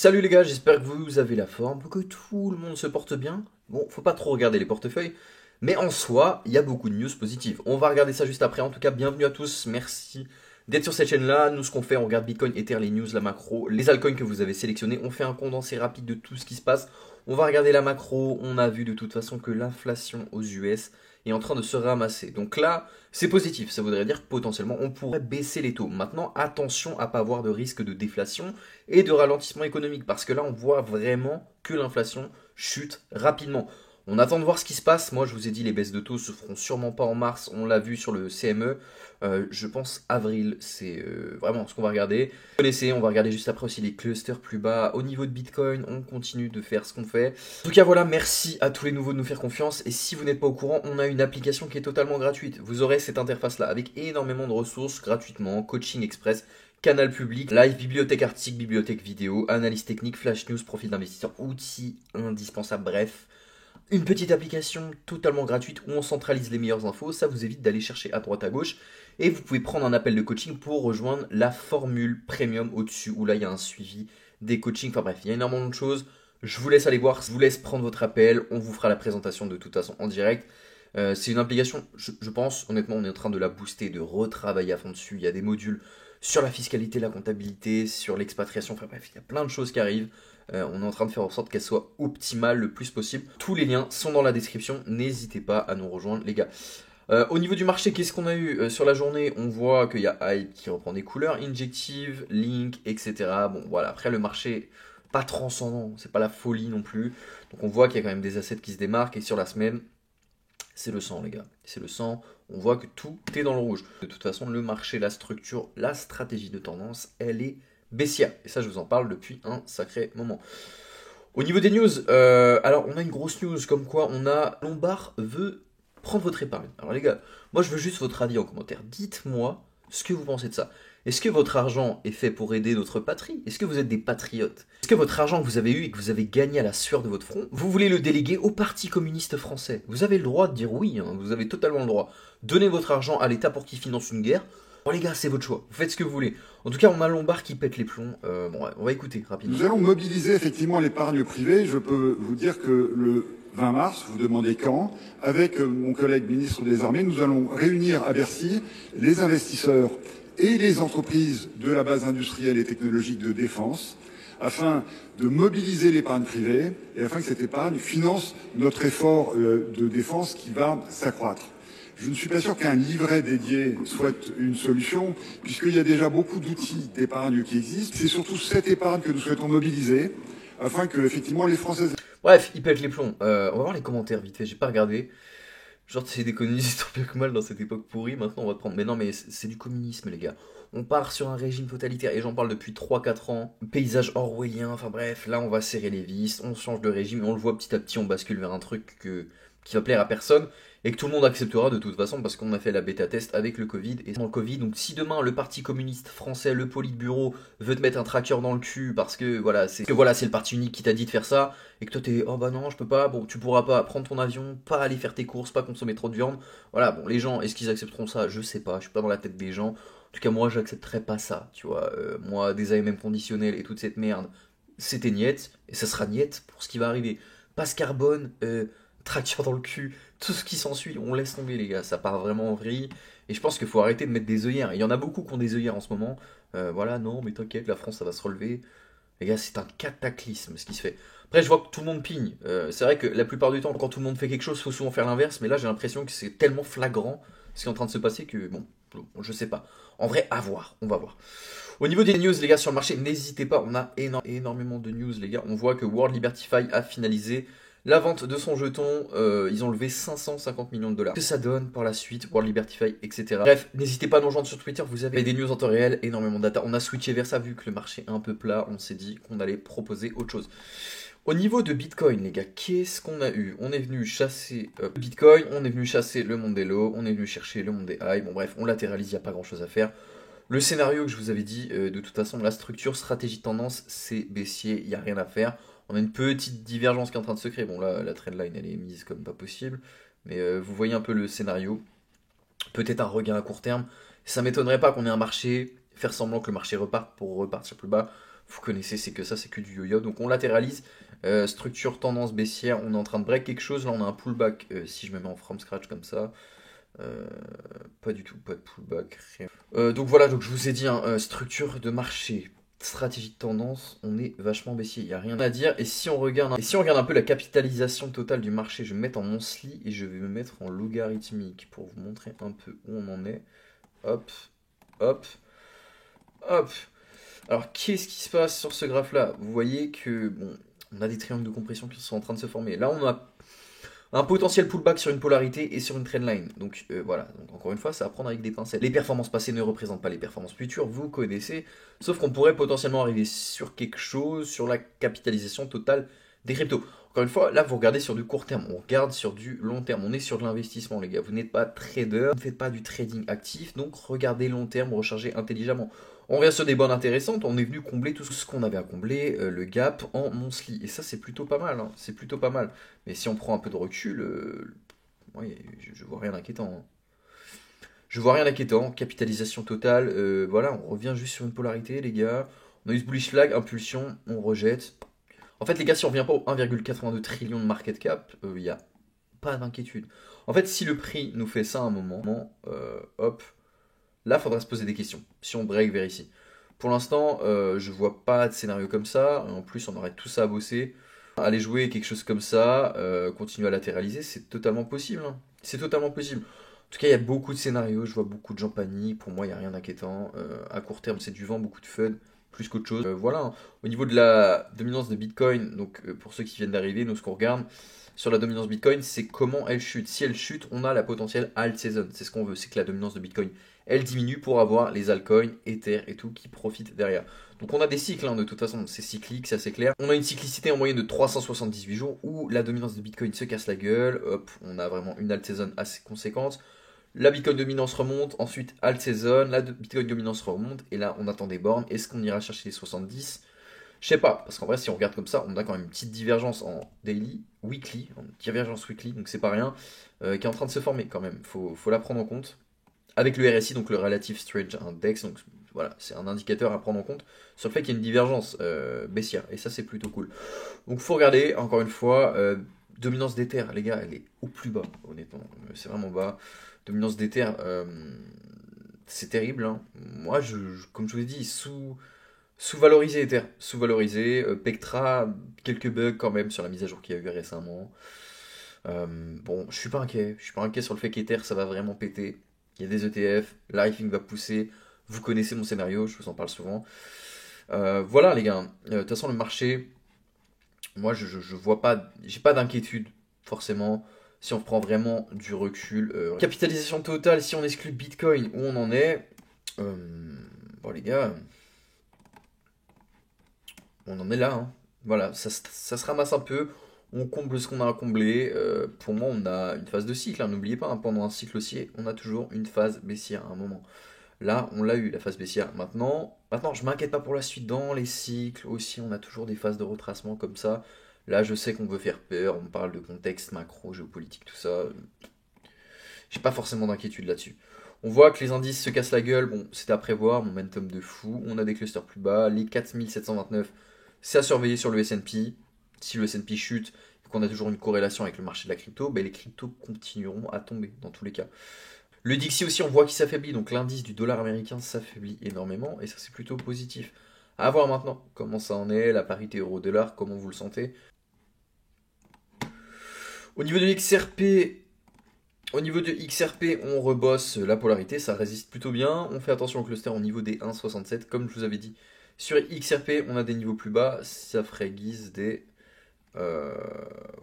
Salut les gars, j'espère que vous avez la forme, que tout le monde se porte bien. Bon, faut pas trop regarder les portefeuilles, mais en soi, il y a beaucoup de news positives. On va regarder ça juste après. En tout cas, bienvenue à tous, merci d'être sur cette chaîne-là. Nous, ce qu'on fait, on regarde Bitcoin, Ether, les news, la macro, les altcoins que vous avez sélectionnés. On fait un condensé rapide de tout ce qui se passe. On va regarder la macro. On a vu de toute façon que l'inflation aux US est en train de se ramasser. Donc là, c'est positif. Ça voudrait dire que potentiellement, on pourrait baisser les taux. Maintenant, attention à pas avoir de risque de déflation et de ralentissement économique, parce que là on voit vraiment que l'inflation chute rapidement. On attend de voir ce qui se passe. Moi je vous ai dit, les baisses de taux se feront sûrement pas en mars, on l'a vu sur le CME. Je pense avril, c'est vraiment ce qu'on va regarder. Vous connaissez, on va regarder juste après aussi les clusters plus bas. Au niveau de Bitcoin, on continue de faire ce qu'on fait. En tout cas voilà, merci à tous les nouveaux de nous faire confiance. Et si vous n'êtes pas au courant, on a une application qui est totalement gratuite. Vous aurez cette interface là avec énormément de ressources gratuitement, coaching express, canal public, live, bibliothèque article, bibliothèque vidéo, analyse technique, flash news, profil d'investisseur, outils indispensables, bref. Une petite application totalement gratuite où on centralise les meilleures infos, ça vous évite d'aller chercher à droite à gauche. Et vous pouvez prendre un appel de coaching pour rejoindre la formule premium au-dessus, où là il y a un suivi des coachings, enfin bref, il y a énormément de choses. Je vous laisse aller voir, je vous laisse prendre votre appel, on vous fera la présentation de toute façon en direct. C'est une application, je pense, honnêtement, on est en train de la booster, de retravailler à fond dessus. Il y a des modules sur la fiscalité, la comptabilité, sur l'expatriation, enfin bref, il y a plein de choses qui arrivent. On est en train de faire en sorte qu'elle soit optimale le plus possible. Tous les liens sont dans la description, n'hésitez pas à nous rejoindre les gars. Au niveau du marché, qu'est-ce qu'on a eu sur la journée? On voit qu'il y a Hype qui reprend des couleurs, Injective, Link, etc. Bon voilà, après le marché, pas transcendant, c'est pas la folie non plus. Donc on voit qu'il y a quand même des assets qui se démarquent, et sur la semaine, c'est le sang, les gars. C'est le sang. On voit que tout est dans le rouge. De toute façon, le marché, la structure, la stratégie de tendance, elle est baissière. Et ça, je vous en parle depuis un sacré moment. Au niveau des news, alors on a une grosse news comme quoi on a Lombard veut prendre votre épargne. Alors les gars, moi je veux juste votre avis en commentaire. Dites-moi ce que vous pensez de ça. Est-ce que votre argent est fait pour aider notre patrie? Est-ce que vous êtes des patriotes? Est-ce que votre argent que vous avez eu et que vous avez gagné à la sueur de votre front, vous voulez le déléguer au Parti communiste français? Vous avez le droit de dire oui, hein, vous avez totalement le droit. Donnez votre argent à l'État pour qu'il finance une guerre. Bon les gars, c'est votre choix, vous faites ce que vous voulez. En tout cas, on a Lombard qui pète les plombs. Bon, ouais, on va écouter rapidement. Nous allons mobiliser effectivement l'épargne privée. Je peux vous dire que le 20 mars, vous demandez quand, avec mon collègue ministre des Armées, nous allons réunir à Bercy les investisseurs et les entreprises de la base industrielle et technologique de défense afin de mobiliser l'épargne privée et afin que cette épargne finance notre effort de défense qui va s'accroître. Je ne suis pas sûr qu'un livret dédié soit une solution, puisqu'il y a déjà beaucoup d'outils d'épargne qui existent. C'est surtout cette épargne que nous souhaitons mobiliser, afin que, effectivement, les Françaises... Bref, il pète les plombs. On va voir les commentaires vite fait, j'ai pas regardé. Genre, c'est des communistes tant bien que mal dans cette époque pourrie, maintenant on va te prendre. Mais non, mais c'est du communisme, les gars. On part sur un régime totalitaire, et j'en parle depuis 3 4 ans. Paysage orwellien, enfin bref, là on va serrer les vis, on change de régime, et on le voit petit à petit, on bascule vers un truc qui va plaire à personne, et que tout le monde acceptera de toute façon, parce qu'on a fait la bêta-test avec le Covid, et dans le Covid, donc si demain le Parti communiste français, le Politburo, veut te mettre un tracker dans le cul, parce que voilà, c'est le parti unique qui t'a dit de faire ça, et que toi t'es oh bah non je peux pas, bon tu pourras pas prendre ton avion, pas aller faire tes courses, pas consommer trop de viande, voilà bon les gens est-ce qu'ils accepteront ça, je sais pas, je suis pas dans la tête des gens, en tout cas moi j'accepterais pas ça, tu vois, moi des AMM conditionnels et toute cette merde, c'était niette, et ça sera niette pour ce qui va arriver, passe carbone, traction dans le cul, tout ce qui s'ensuit, on laisse tomber les gars, ça part vraiment en vrille, et je pense qu'il faut arrêter de mettre des œillères, il y en a beaucoup qui ont des œillères en ce moment, voilà non mais t'inquiète la France ça va se relever, les gars, c'est un cataclysme ce qui se fait. Après, je vois que tout le monde pigne. C'est vrai que la plupart du temps, quand tout le monde fait quelque chose, il faut souvent faire l'inverse. Mais là, j'ai l'impression que c'est tellement flagrant ce qui est en train de se passer que, bon, je sais pas. En vrai, à voir. On va voir. Au niveau des news, les gars, sur le marché, n'hésitez pas. On a énormément de news, les gars. On voit que World Libertify a finalisé la vente de son jeton. Ils ont levé 550 millions de dollars. Que ça donne par la suite, World Libertify, etc. Bref, n'hésitez pas à nous rejoindre sur Twitter. Vous avez des news en temps réel, énormément de data. On a switché vers ça vu que le marché est un peu plat. On s'est dit qu'on allait proposer autre chose. Au niveau de Bitcoin, les gars, qu'est-ce qu'on a eu? On est venu chasser Bitcoin, on est venu chasser le Mondello, on est venu chercher le Monday High. Bon bref, on latéralise, il n'y a pas grand-chose à faire. Le scénario que je vous avais dit, de toute façon, la structure, stratégie de tendance, c'est baissier, il n'y a rien à faire. On a une petite divergence qui est en train de se créer. Bon là, la trendline, elle est mise comme pas possible. Mais vous voyez un peu le scénario. Peut-être un regain à court terme. Ça m'étonnerait pas qu'on ait un marché, faire semblant que le marché reparte pour repartir plus bas. Vous connaissez, c'est que ça, c'est que du yo-yo. Donc on latéralise. Structure tendance baissière, on est en train de break quelque chose. Là, on a un pullback. Si je me mets en from scratch comme ça, euh, pas du tout, pas de pullback, rien. Donc voilà, donc je vous ai dit, hein, structure de marché, stratégie de tendance, on est vachement baissier, il n'y a rien à dire. Et si on regarde un peu la capitalisation totale du marché, je vais me mettre en monthly et je vais me mettre en logarithmique pour vous montrer un peu où on en est. Hop, hop, hop. Alors, qu'est-ce qui se passe sur ce graphe-là? Vous voyez que, bon, on a des triangles de compression qui sont en train de se former. Là, on a un potentiel pullback sur une polarité et sur une trendline. Donc voilà, donc encore une fois, c'est à prendre avec des pincettes. Les performances passées ne représentent pas les performances futures, vous connaissez. Sauf qu'on pourrait potentiellement arriver sur quelque chose, sur la capitalisation totale des cryptos. Encore une fois, là, vous regardez sur du court terme, on regarde sur du long terme, on est sur de l'investissement, les gars. Vous n'êtes pas trader, vous ne faites pas du trading actif, donc regardez long terme, rechargez intelligemment. On revient sur des bonnes intéressantes, on est venu combler tout ce qu'on avait à combler, le gap en monthly. Et ça, c'est plutôt pas mal, hein, c'est plutôt pas mal. Mais si on prend un peu de recul, ouais, je vois rien d'inquiétant, hein. Je vois rien d'inquiétant, capitalisation totale, voilà, on revient juste sur une polarité, les gars. On a eu ce bullish flag, impulsion, on rejette. En fait, les gars, si on revient pas au 1,82 trillion de market cap, il n'y a pas d'inquiétude. En fait, si le prix nous fait ça à un moment, hop, là, il faudra se poser des questions. Si on break vers ici. Pour l'instant, je vois pas de scénario comme ça. En plus, on aurait tout ça à bosser. Aller jouer quelque chose comme ça, continuer à latéraliser, c'est totalement possible, hein. C'est totalement possible. En tout cas, il y a beaucoup de scénarios. Je vois beaucoup de gens paniquent. Pour moi, il n'y a rien d'inquiétant. À court terme, c'est du vent, beaucoup de fun, plus qu'autre chose. Voilà, hein. Au niveau de la dominance de Bitcoin, donc pour ceux qui viennent d'arriver, nous, ce qu'on regarde sur la dominance Bitcoin, c'est comment elle chute. Si elle chute, on a la potentielle alt season. C'est ce qu'on veut, c'est que la dominance de Bitcoin, elle diminue pour avoir les altcoins, Ether et tout qui profitent derrière. Donc on a des cycles, hein, de toute façon, c'est cyclique, c'est assez clair. On a une cyclicité en moyenne de 378 jours où la dominance de Bitcoin se casse la gueule. Hop, on a vraiment une alt season assez conséquente. La Bitcoin dominance remonte, ensuite alt season, la Bitcoin dominance remonte, et là on attend des bornes. Est-ce qu'on ira chercher les 70? Je sais pas, parce qu'en vrai, si on regarde comme ça, on a quand même une petite divergence en daily, weekly, en divergence weekly, donc c'est pas rien, qui est en train de se former quand même. Faut la prendre en compte. Avec le RSI, donc le Relative Strange Index, donc voilà, c'est un indicateur à prendre en compte sur le fait qu'il y a une divergence baissière, et ça c'est plutôt cool. Donc faut regarder, encore une fois, dominance d'Ether, les gars, elle est au plus bas, honnêtement, c'est vraiment bas. Dominance d'Ether, c'est terrible, hein. Moi, comme je vous ai dit, sous-valorisé Ether, sous-valorisé. Pectra, quelques bugs quand même sur la mise à jour qu'il y a eu récemment. Bon, je suis pas inquiet sur le fait qu'Ether ça va vraiment péter. Il y a des ETF, l'Arifing va pousser. Vous connaissez mon scénario, je vous en parle souvent. Voilà les gars. De toute façon, le marché, moi je vois pas, j'ai pas d'inquiétude forcément. Si on prend vraiment du recul. Capitalisation totale, si on exclut Bitcoin, où on en est. Bon les gars, on en est là, hein. Voilà, ça se ramasse un peu, on comble ce qu'on a à combler. Pour moi, on a une phase de cycle, hein. N'oubliez pas, hein, pendant un cycle haussier, on a toujours une phase baissière à un moment. Là, on l'a eu, la phase baissière. Maintenant, je m'inquiète pas pour la suite. Dans les cycles aussi, on a toujours des phases de retracement comme ça. Là, je sais qu'on veut faire peur, on parle de contexte macro, géopolitique, tout ça. J'ai pas forcément d'inquiétude là-dessus. On voit que les indices se cassent la gueule, bon, c'était à prévoir, momentum de fou. On a des clusters plus bas, les 4729, c'est à surveiller sur le S&P. Si le S&P chute et qu'on a toujours une corrélation avec le marché de la crypto, ben les cryptos continueront à tomber dans tous les cas. Le Dixie aussi, on voit qu'il s'affaiblit, donc l'indice du dollar américain s'affaiblit énormément, et ça c'est plutôt positif. À voir maintenant comment ça en est, la parité euro-dollar, comment vous le sentez. Au niveau de XRP, on rebosse la polarité, ça résiste plutôt bien. On fait attention au cluster au niveau des 1,67, comme je vous avais dit. Sur XRP, on a des niveaux plus bas, ça ferait guise des...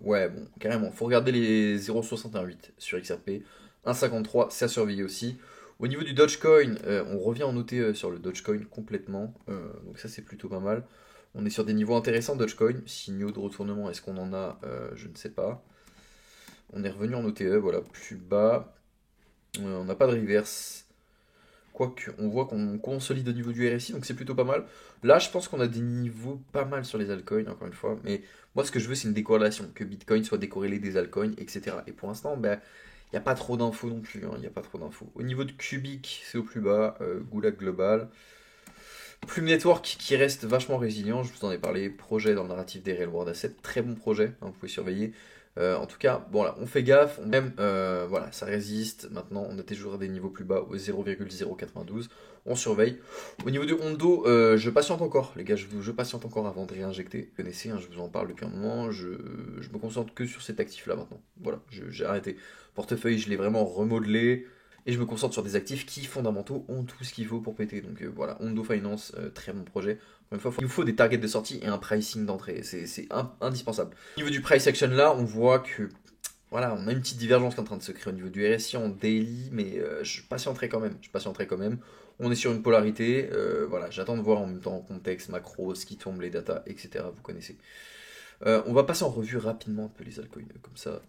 Ouais, bon, carrément, faut regarder les 0,618 sur XRP. 1,53, c'est à surveiller aussi. Au niveau du Dogecoin, on revient en OTE sur le Dogecoin complètement, donc ça c'est plutôt pas mal. On est sur des niveaux intéressants Dogecoin, signaux de retournement, est-ce qu'on en a? Je ne sais pas. On est revenu en OTE, voilà, plus bas. On n'a pas de reverse. Quoique, on voit qu'on consolide au niveau du RSI, donc c'est plutôt pas mal. Là, je pense qu'on a des niveaux pas mal sur les altcoins, encore une fois. Mais moi, ce que je veux, c'est une décorrélation. Que Bitcoin soit décorrélé des altcoins, etc. Et pour l'instant, ben, il n'y a pas trop d'infos non plus, hein. Il n'y a pas trop d'infos. Au niveau de Cubic, c'est au plus bas. Goulag Global. Plume Network qui reste vachement résilient, je vous en ai parlé, projet dans le narratif des Real World Assets, très bon projet, hein, vous pouvez surveiller. En tout cas, bon là, on fait gaffe, on aime, voilà, ça résiste. Maintenant, on a toujours à des niveaux plus bas, au 0,092. On surveille. Au niveau du Hondo, je patiente encore, les gars, je patiente encore avant de réinjecter. Vous connaissez, hein, je vous en parle depuis un moment, je me concentre que sur cet actif-là maintenant. Voilà, j'ai arrêté. Portefeuille, je l'ai vraiment remodelé. Et je me concentre sur des actifs qui, fondamentaux, ont tout ce qu'il faut pour péter. Donc voilà, Hondo Finance, très bon projet. Encore une fois, il nous faut des targets de sortie et un pricing d'entrée. C'est indispensable. Au niveau du price action là, on voit que voilà, on a une petite divergence qui est en train de se créer au niveau du RSI en daily, mais je patienterai quand même. Je patienterai quand même. On est sur une polarité. Voilà, j'attends de voir en même temps contexte, macro, ce qui tombe, les datas, etc. Vous connaissez. On va passer en revue rapidement un peu les altcoins. Comme ça.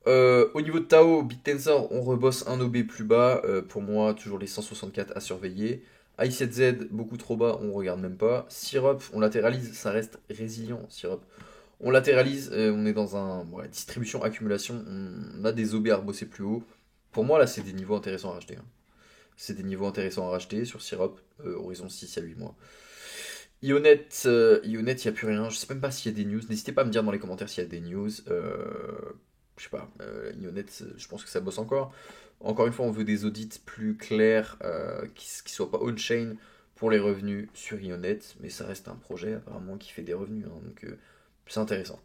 Au niveau de Tao, BitTensor, on rebosse un OB plus bas. Pour moi, toujours les 164 à surveiller. I7Z, beaucoup trop bas, on regarde même pas. Syrup, on latéralise, ça reste résilient. Syrup, on latéralise, on est dans un distribution, accumulation. On a des OB à rebosser plus haut. Pour moi, là, c'est des niveaux intéressants à racheter, hein. C'est des niveaux intéressants à racheter sur Syrup, horizon 6 à 8 mois. Ionet, il n'y a plus rien. Je sais même pas s'il y a des news. N'hésitez pas à me dire dans les commentaires s'il y a des news. Je sais pas, Ionet, je pense que ça bosse encore. Encore une fois, on veut des audits plus clairs, qui soient pas on-chain pour les revenus sur Ionet, mais ça reste un projet apparemment qui fait des revenus, hein, donc c'est intéressant.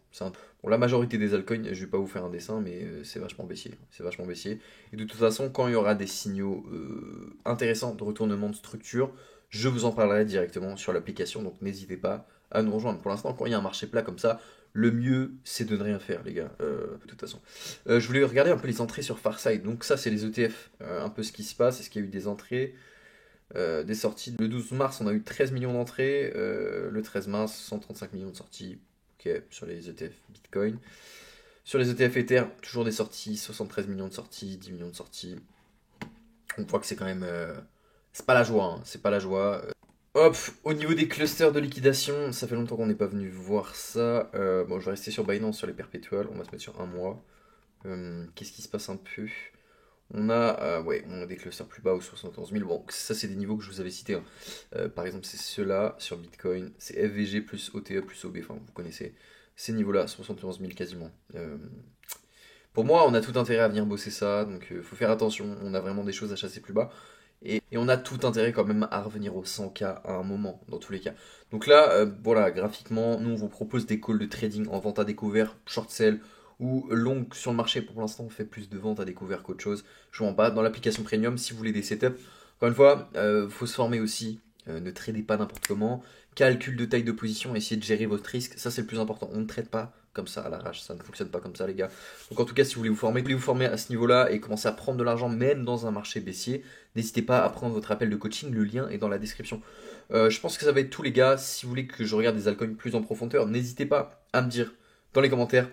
Bon, la majorité des altcoins, je vais pas vous faire un dessin, mais c'est vachement baissier. C'est vachement baissier. Et de toute façon, quand il y aura des signaux intéressants de retournement de structure, je vous en parlerai directement sur l'application, donc n'hésitez pas à nous rejoindre. Pour l'instant, quand il y a un marché plat comme ça, le mieux, c'est de ne rien faire, les gars, de toute façon. Je voulais regarder un peu les entrées sur Farside. Donc ça, c'est les ETF. Un peu ce qui se passe. Est-ce qu'il y a eu des entrées, des sorties? Le 12 mars, on a eu 13 millions d'entrées. Le 13 mars, 135 millions de sorties. Ok, sur les ETF Bitcoin. Sur les ETF Ether, toujours des sorties. 73 millions de sorties, 10 millions de sorties. On voit que c'est quand même... c'est pas la joie, hein, c'est pas la joie. Hop, au niveau des clusters de liquidation, ça fait longtemps qu'on n'est pas venu voir ça. Bon, je vais rester sur Binance, sur les perpétuels, on va se mettre sur un mois. Qu'est-ce qui se passe un peu? Ouais, on a des clusters plus bas aux 71 000. Bon, ça c'est des niveaux que je vous avais cités, hein. Par exemple, c'est ceux-là sur Bitcoin, c'est FVG plus OTE plus OB, enfin vous connaissez ces niveaux-là, 71 000 quasiment. Pour moi, on a tout intérêt à venir bosser ça, donc il faut faire attention, on a vraiment des choses à chasser plus bas. Et on a tout intérêt quand même à revenir au 100K à un moment, dans tous les cas. Donc là, voilà, graphiquement, nous on vous propose des calls de trading en vente à découvert, short sell ou long sur le marché. Pour l'instant, on fait plus de vente à découvert qu'autre chose. Je vous en bas dans l'application premium si vous voulez des setups. Encore une fois, faut se former aussi. Ne tradez pas n'importe comment. Calcul de taille de position, essayez de gérer votre risque. Ça, c'est le plus important. On ne trade pas comme ça à l'arrache. Ça ne fonctionne pas comme ça, les gars. Donc, en tout cas, si vous voulez vous former à ce niveau-là et commencer à prendre de l'argent, même dans un marché baissier, n'hésitez pas à prendre votre appel de coaching. Le lien est dans la description. Je pense que ça va être tout, les gars. Si vous voulez que je regarde des altcoins plus en profondeur, n'hésitez pas à me dire dans les commentaires.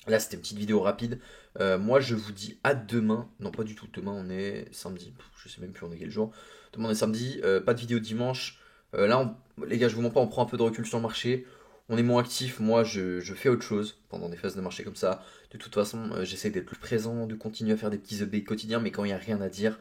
Là, c'était une petite vidéo rapide. Moi, je vous dis à demain. Non, pas du tout. Demain, on est samedi. Je sais même plus on est quel jour. Demain, on est samedi. Pas de vidéo dimanche. Là, les gars, je vous mens pas, on prend un peu de recul sur le marché. On est moins actif. Moi, je fais autre chose pendant des phases de marché comme ça. De toute façon, j'essaie d'être plus présent, de continuer à faire des petits updates quotidiens. Mais quand il n'y a rien à dire,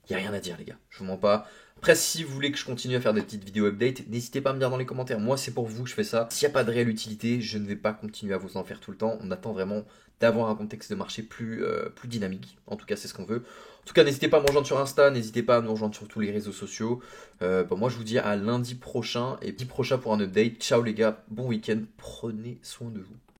il n'y a rien à dire, les gars. Je vous mens pas. Après, si vous voulez que je continue à faire des petites vidéos updates, n'hésitez pas à me dire dans les commentaires. Moi, c'est pour vous que je fais ça. S'il n'y a pas de réelle utilité, je ne vais pas continuer à vous en faire tout le temps. On attend vraiment d'avoir un contexte de marché plus dynamique. En tout cas, c'est ce qu'on veut. En tout cas, n'hésitez pas à me rejoindre sur Insta, n'hésitez pas à nous rejoindre sur tous les réseaux sociaux. Moi, je vous dis à lundi prochain et prochain pour un update. Ciao les gars, bon week-end, prenez soin de vous.